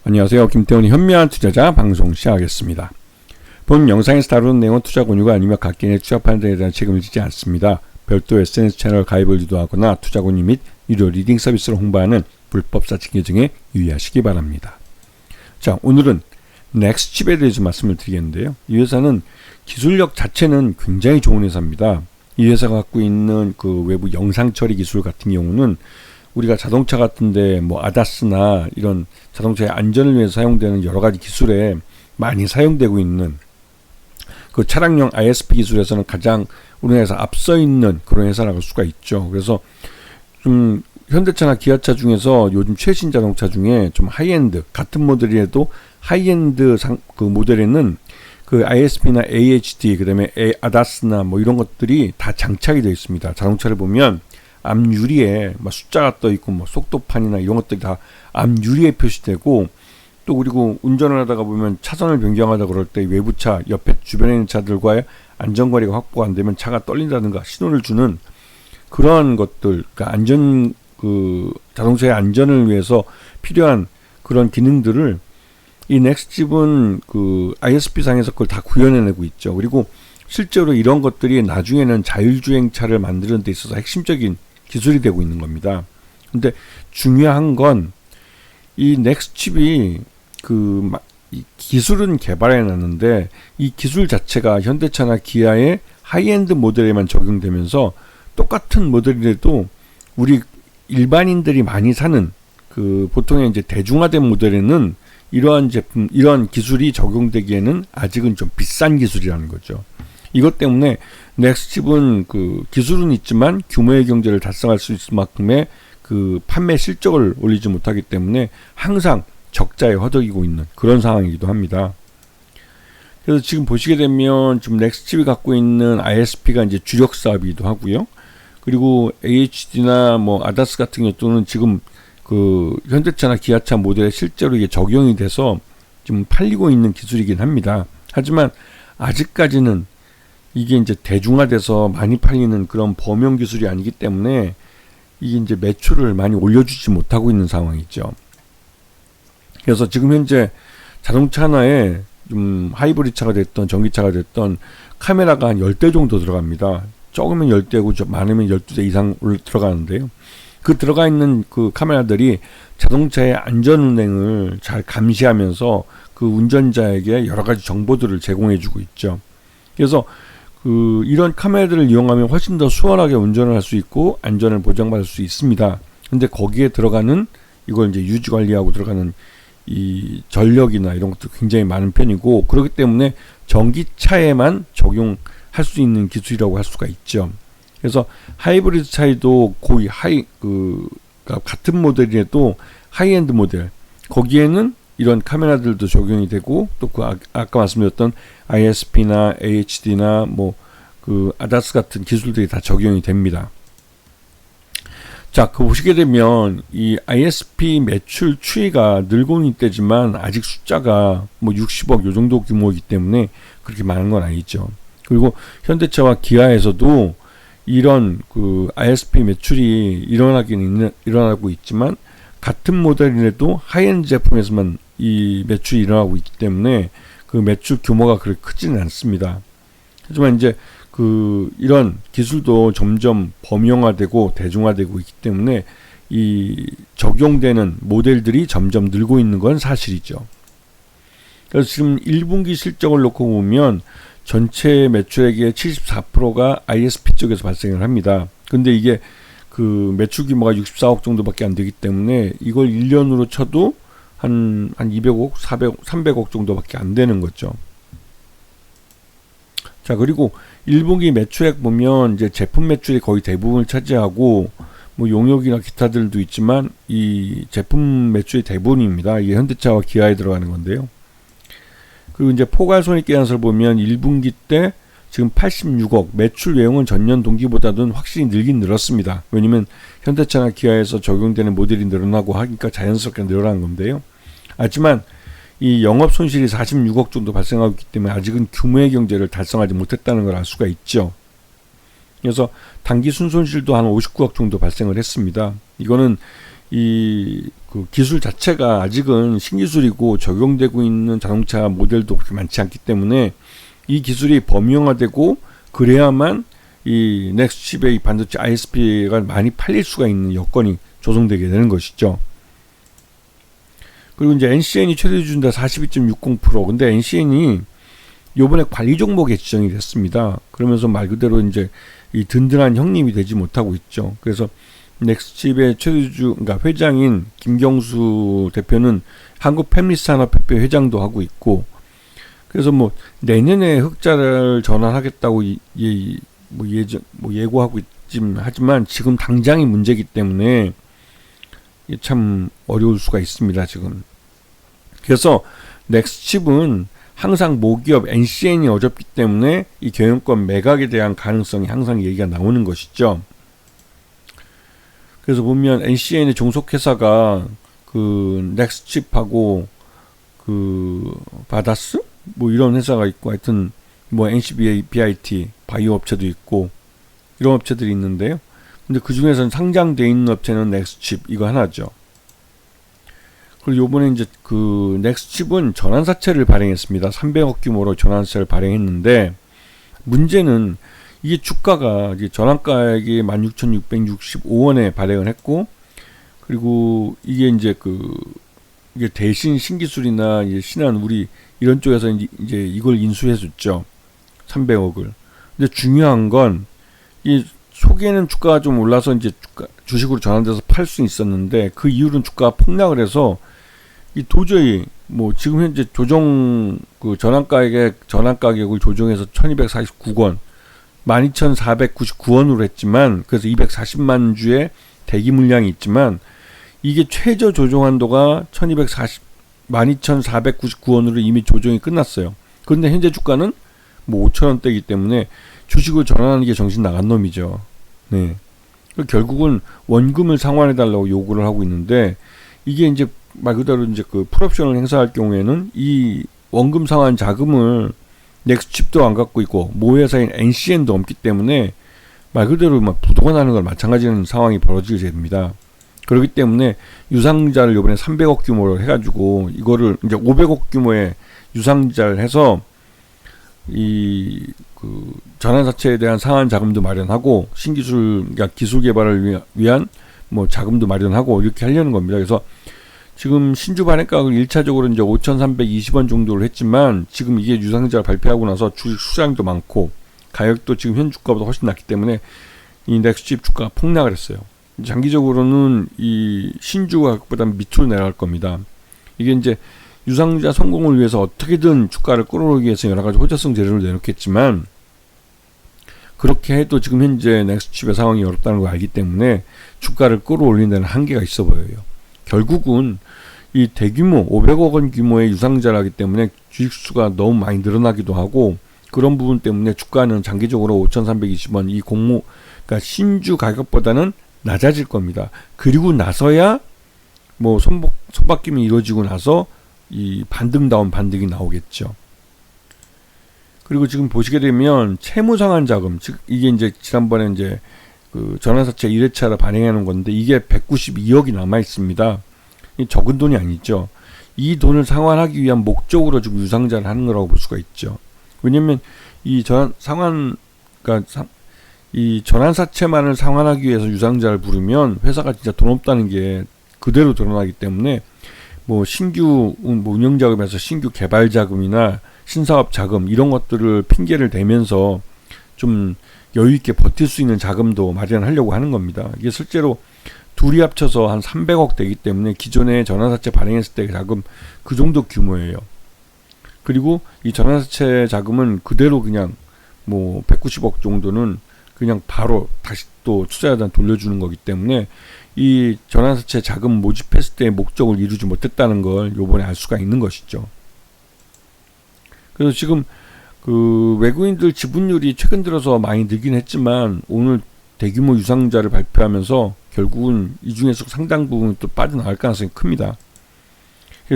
안녕하세요. 김태훈의 현명한 투자자 방송 시작하겠습니다. 본 영상에서 다루는 내용은 투자 권유가 아니며 각개인의 투자 판단에 대한 책임을 지지 않습니다. 별도 SNS 채널 가입을 유도하거나 투자 권유 및 유료 리딩 서비스를 홍보하는 불법 사칭 계정에 유의하시기 바랍니다. 자, 오늘은 넥스칩에 대해서 말씀을 드리겠는데요. 이 회사는 기술력 자체는 굉장히 좋은 회사입니다. 이 회사가 갖고 있는 그 외부 영상 처리 기술 같은 경우는 우리가 자동차 같은데 뭐 아다스나 이런 자동차의 안전을 위해서 사용되는 여러 가지 기술에 많이 사용되고 있는 그 차량용 ISP 기술에서는 가장 우리나라에서 앞서 있는 그런 회사라고 할 수가 있죠. 그래서 좀 현대차나 기아차 중에서 요즘 최신 자동차 중에 좀 하이엔드 같은 모델이라도 하이엔드 그 모델에는 그 ISP나 AHD 그다음에 아다스나 뭐 이런 것들이 다 장착이 되어 있습니다. 자동차를 보면 앞유리에 뭐 숫자가 떠 있고 뭐 속도판이나 이런 것들이 다 앞유리에 표시되고, 또 그리고 운전을 하다가 보면 차선을 변경하다 그럴 때 외부차 옆에 주변에 있는 차들과의 안전거리가 확보가 안 되면 차가 떨린다든가 신호를 주는 그러한 것들, 그러니까 안전 그 자동차의 안전을 위해서 필요한 그런 기능들을 이 넥스칩은 그 ISP 상에서 그걸 다 구현해내고 있죠. 그리고 실제로 이런 것들이 나중에는 자율주행차를 만드는 데 있어서 핵심적인 기술이 되고 있는 겁니다. 근데 중요한 건 이 넥스칩이 이 기술은 개발해 놨는데 이 기술 자체가 현대차나 기아의 하이엔드 모델에만 적용되면서 똑같은 모델이라도 우리 일반인들이 많이 사는 그 보통의 이제 대중화된 모델에는 이러한 제품, 이러한 기술이 적용되기에는 아직은 좀 비싼 기술이라는 거죠. 이것 때문에 넥스칩은 그 기술은 있지만 규모의 경제를 달성할 수 있을 만큼의 그 판매 실적을 올리지 못하기 때문에 항상 적자에 허덕이고 있는 그런 상황이기도 합니다. 그래서 지금 보시게 되면 지금 넥스칩이 갖고 있는 ISP가 이제 주력 사업이기도 하고요. 그리고 AHD나 뭐 아다스 같은 경우는 지금 그 현대차나 기아차 모델에 실제로 이게 적용이 돼서 지금 팔리고 있는 기술이긴 합니다. 하지만 아직까지는 이게 이제 대중화돼서 많이 팔리는 그런 범용 기술이 아니기 때문에 이게 이제 매출을 많이 올려주지 못하고 있는 상황이죠. 그래서 지금 현재 자동차 하나에 좀 하이브리드 차가 됐던 전기차가 됐던 카메라가 한 10대 정도 들어갑니다. 적으면 10대고 많으면 12대 이상 들어가는데요. 그 들어가 있는 그 카메라들이 자동차의 안전운행을 잘 감시하면서 그 운전자에게 여러 가지 정보들을 제공해주고 있죠. 그래서 이런 카메라들을 이용하면 훨씬 더 수월하게 운전을 할 수 있고 안전을 보장받을 수 있습니다. 근데 거기에 들어가는 이걸 이제 유지 관리하고 들어가는 이 전력이나 이런 것도 굉장히 많은 편이고, 그렇기 때문에 전기차에만 적용할 수 있는 기술이라고 할 수가 있죠. 그래서 하이브리드 차이도 거의 같은 모델이라도 하이엔드 모델 거기에는 이런 카메라들도 적용이 되고, 또 아까 말씀드렸던 ISP나 AHD나 뭐 그 아다스 같은 기술들이 다 적용이 됩니다. 자, 보시게 되면 이 ISP 매출 추이가 늘고는 있대지만 아직 숫자가 뭐 60억 요 정도 규모이기 때문에 그렇게 많은 건 아니죠. 그리고 현대차와 기아에서도 이런 그 ISP 매출이 일어나고 있지만 같은 모델이라도 하이엔드 제품에서만 이 매출이 일어나고 있기 때문에 그 매출 규모가 그렇게 크지는 않습니다. 하지만 이제 이런 기술도 점점 범용화되고 대중화되고 있기 때문에 이 적용되는 모델들이 점점 늘고 있는 건 사실이죠. 그래서 지금 1분기 실적을 놓고 보면 전체 매출액의 74%가 ISP 쪽에서 발생을 합니다. 근데 이게 그 매출 규모가 64억 정도밖에 안 되기 때문에 이걸 1년으로 쳐도 한 200억, 400억, 300억 정도밖에 안 되는 거죠. 자, 그리고 1분기 매출액 보면 이제 제품 매출이 거의 대부분을 차지하고 뭐 용역이나 기타들도 있지만 이 제품 매출이 대부분입니다. 이게 현대차와 기아에 들어가는 건데요. 그리고 이제 포괄손익계산서를 보면 1분기 때 지금 86억, 매출 내용은 전년 동기보다는 확실히 늘었습니다. 왜냐면 현대차나 기아에서 적용되는 모델이 늘어나고 하니까 자연스럽게 늘어난 건데요. 하지만 이 영업 손실이 46억 정도 발생하고 있기 때문에 아직은 규모의 경제를 달성하지 못했다는 걸 알 수가 있죠. 그래서 단기 순손실도 한 59억 정도 발생을 했습니다. 이거는 그 기술 자체가 아직은 신기술이고 적용되고 있는 자동차 모델도 그렇게 많지 않기 때문에 이 기술이 범용화되고 그래야만 이 넥스칩의 이 반도체 ISP가 많이 팔릴 수가 있는 여건이 조성되게 되는 것이죠. 그리고 이제 NCN이 최대 주준다 42.60%. 근데 NCN이 요번에 관리 종목에 지정이 됐습니다. 그러면서 말 그대로 이제 이 든든한 형님이 되지 못하고 있죠. 그래서 넥스칩의 최대주, 그러니까 회장인 김경수 대표는 한국패밀리산업협회 회장도 하고 있고, 그래서 뭐 내년에 흑자를 전환하겠다고 예고하고 하지만 지금 당장이 문제이기 때문에 참 어려울 수가 있습니다, 지금. 그래서 넥스칩은 항상 모기업 NCN이 어렵기 때문에 이 경영권 매각에 대한 가능성이 항상 얘기가 나오는 것이죠. 그래서 보면 NCN의 종속회사가 그 넥스칩하고 그 바다스 뭐 이런 회사가 있고, 하여튼 뭐 NCBIT 바이오 업체도 있고 이런 업체들이 있는데요. 근데 그 중에서는 상장되어 있는 업체는 넥스칩 이거 하나죠. 그리고 요번에 이제 그 넥스칩은 전환사채를 발행했습니다. 300억 규모로 전환사채를 발행했는데, 문제는 이게 주가가 이제 전환가액이 16,665원에 발행을 했고, 그리고 이게 이제 이게 대신 신기술이나 이제 신한 우리 이런 쪽에서 이제 이걸 인수해줬죠. 300억을. 근데 중요한 건 이 초기에는 주가가 좀 올라서 이제 주식으로 전환돼서 팔 수 있었는데, 그 이후로는 주가가 폭락을 해서 이 도저히 뭐 지금 현재 조정 그 전환 가격을 조정해서 1,249원 12,499원으로 했지만, 그래서 240만 주의 대기 물량이 있지만, 이게 최저 조정 한도가 12,499원으로 이미 조정이 끝났어요. 그런데 현재 주가는 뭐 5,000원대이기 때문에 주식을 전환하는 게 정신 나간 놈이죠. 네. 결국은 원금을 상환해달라고 요구를 하고 있는데, 이게 이제 말 그대로 이제 그 풀옵션을 행사할 경우에는 이 원금 상환 자금을 넥스칩도 안 갖고 있고 모회사인 NCN도 없기 때문에 말 그대로 막 부도가 나는 걸 마찬가지는 상황이 벌어지게 됩니다. 그렇기 때문에 유상자를 이번에 300억 규모로 해가지고 이거를 이제 500억 규모의 유상자를 해서 이 그 전환사채에 대한 상환 자금도 마련하고 신기술, 그러니까 기술 개발을 위한 뭐 자금도 마련하고 이렇게 하려는 겁니다. 그래서 지금 신주 발행가격을 1차적으로 이제 5,320원 정도를 했지만, 지금 이게 유상자를 발표하고 나서 주식 수량도 많고 가격도 지금 현 주가보다 훨씬 낮기 때문에 이 넥스칩 주가가 폭락을 했어요. 장기적으로는 이 신주 가격보다 밑으로 내려갈 겁니다. 이게 이제 유상자 성공을 위해서 어떻게든 주가를 끌어오르기 위해서 여러 가지 호재성 재료를 내놓겠지만, 그렇게 해도 지금 현재 넥스칩의 상황이 어렵다는 걸 알기 때문에 주가를 끌어올리는 데는 한계가 있어 보여요. 결국은 이 대규모 500억 원 규모의 유상자라기 때문에 주식수가 너무 많이 늘어나기도 하고, 그런 부분 때문에 주가는 장기적으로 5,320원 이 그러니까 신주 가격보다는 낮아질 겁니다. 그리고 나서야 뭐 손바뀜이 이루어지고 나서 이 반등다운 반등이 나오겠죠. 그리고 지금 보시게 되면 채무상환 자금, 즉 이게 이제 지난번에 이제 그 전환사채 1회차로 발행하는 건데, 이게 192억이 남아 있습니다. 이 적은 돈이 아니죠. 이 돈을 상환하기 위한 목적으로 지금 유상자를 하는 거라고 볼 수가 있죠. 왜냐면 이 이 전환사채만을 상환하기 위해서 유상자를 부르면 회사가 진짜 돈 없다는 게 그대로 드러나기 때문에, 뭐 신규 운영 자금에서 신규 개발 자금이나 신사업 자금 이런 것들을 핑계를 대면서 좀 여유 있게 버틸 수 있는 자금도 마련하려고 하는 겁니다. 이게 실제로 둘이 합쳐서 한 300억 되기 때문에 기존에 전환사채 발행했을 때 자금 그 정도 규모예요. 그리고 이 전환사채 자금은 그대로 그냥 뭐 190억 정도는 그냥 바로 다시 또 투자자들한테 돌려주는 거기 때문에 이 전환사채 자금 모집했을 때의 목적을 이루지 못했다는 걸 요번에 알 수가 있는 것이죠. 그래서 지금 그 외국인들 지분율이 최근 들어서 많이 늘긴 했지만, 오늘 대규모 유상자를 발표하면서 결국은 이 중에서 상당 부분 또 빠져나갈 가능성이 큽니다.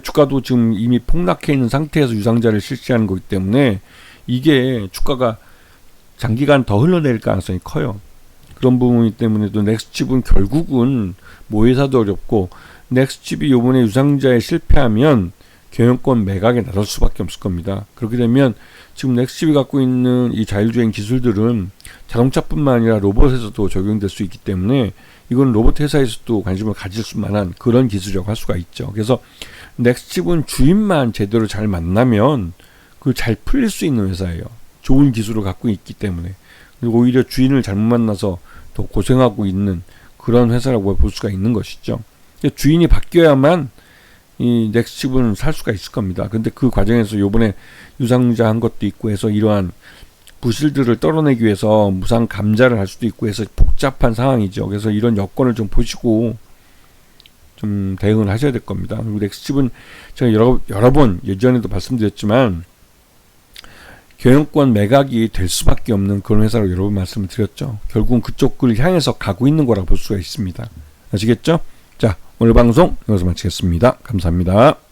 주가도 지금 이미 폭락해 있는 상태에서 유상자를 실시하는 거기 때문에 이게 주가가 장기간 더 흘러내릴 가능성이 커요. 그런 부분 때문에도 넥스트칩은 결국은 모회사도 어렵고, 넥스트칩이 요번에 유상자에 실패하면 경영권 매각에 나설 수밖에 없을 겁니다. 그렇게 되면 지금 넥스트칩이 갖고 있는 이 자율주행 기술들은 자동차뿐만 아니라 로봇에서도 적용될 수 있기 때문에 이건 로봇 회사에서도 관심을 가질 수만한 그런 기술이라고 할 수가 있죠. 그래서 넥스트칩은 주인만 제대로 잘 만나면 그 잘 풀릴 수 있는 회사예요. 좋은 기술을 갖고 있기 때문에. 그리고 오히려 주인을 잘못 만나서 더 고생하고 있는 그런 회사라고 볼 수가 있는 것이죠. 주인이 바뀌어야만 이 넥스트칩은 살 수가 있을 겁니다. 근데 그 과정에서 요번에 유상자 한 것도 있고 해서 이러한 부실들을 떨어내기 위해서 무상 감자를 할 수도 있고 해서 복잡한 상황이죠. 그래서 이런 여건을 좀 보시고 좀 대응을 하셔야 될 겁니다. 그리고 넥스트칩은 제가 여러 번 예전에도 말씀드렸지만 경영권 매각이 될 수밖에 없는 그런 회사로 여러 번 말씀을 드렸죠. 결국은 그쪽을 향해서 가고 있는 거라고 볼 수가 있습니다. 아시겠죠? 자, 오늘 방송 여기서 마치겠습니다. 감사합니다.